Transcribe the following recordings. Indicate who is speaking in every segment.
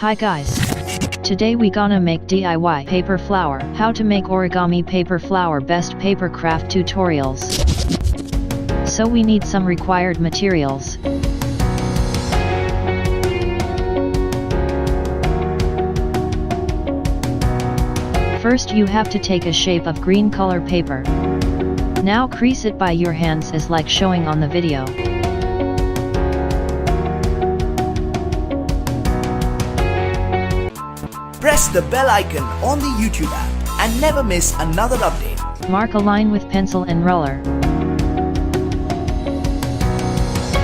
Speaker 1: Hi guys. Today we gonna make DIY paper flower. How to make origami paper flower, best paper craft tutorials. So we need some required materials. First you have to take a shape of green color paper. Now crease it by your hands as like showing on the video.
Speaker 2: Press the bell icon on the YouTube app and never miss another update.
Speaker 1: Mark a line with pencil and roller.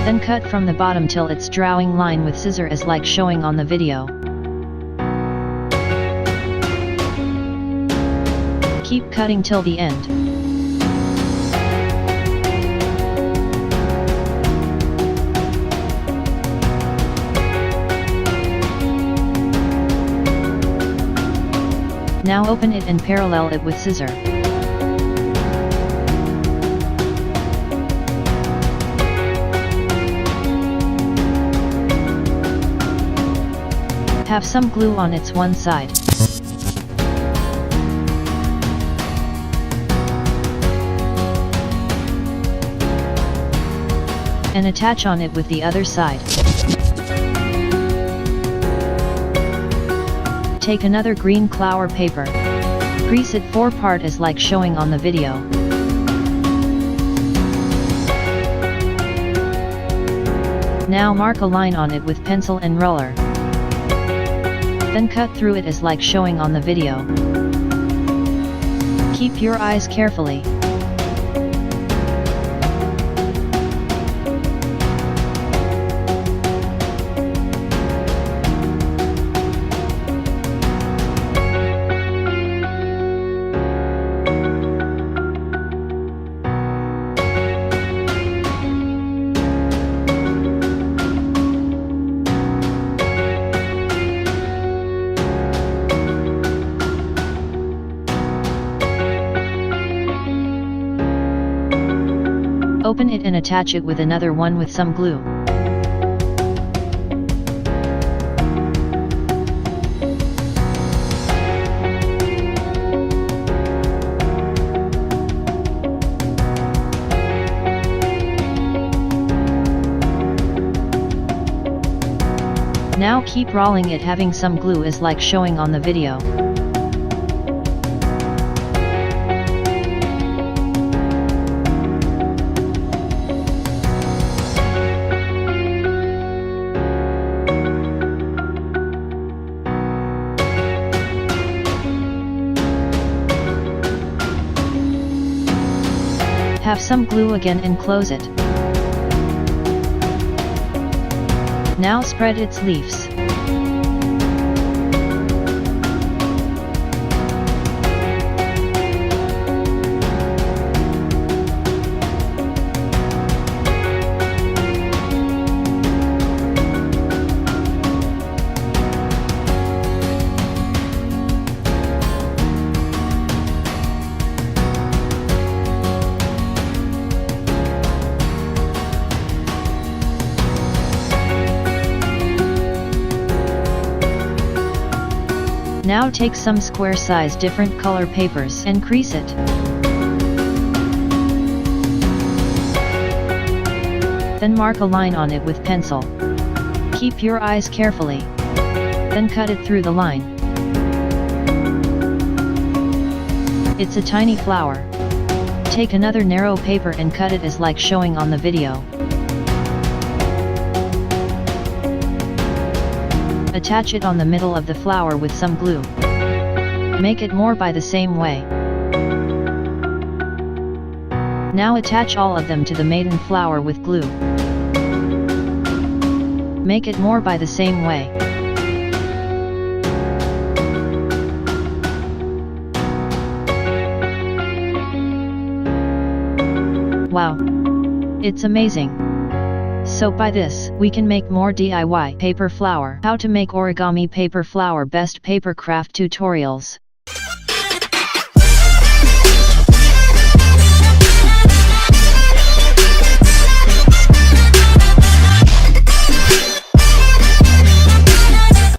Speaker 1: Then cut from the bottom till it's drawing line with scissor as like showing on the video. Keep cutting till the end. Now open it and parallel it with scissor. Have some glue on its one side. And attach on it with the other side. Take another green flower paper. Crease it 4 parts as like showing on the video. Now mark a line on it with pencil and roller. Then cut through it as like showing on the video. Keep your eyes carefully. Open it and attach it with another one with some glue. Now keep rolling it having some glue as like showing on the video. Have some glue again and close it. Now spread its leaves. Now take some square size different color papers and crease it. Then mark a line on it with pencil. Keep your eyes carefully. Then cut it through the line. It's a tiny flower. Take another narrow paper and cut it as like showing on the video. Attach it on the middle of the flower with some glue. Make it more by the same way. Now attach all of them to the maiden flower with glue. Make it more by the same way. Wow! It's amazing! So by this, we can make more DIY paper flower. How to make origami paper flower, best paper craft tutorials.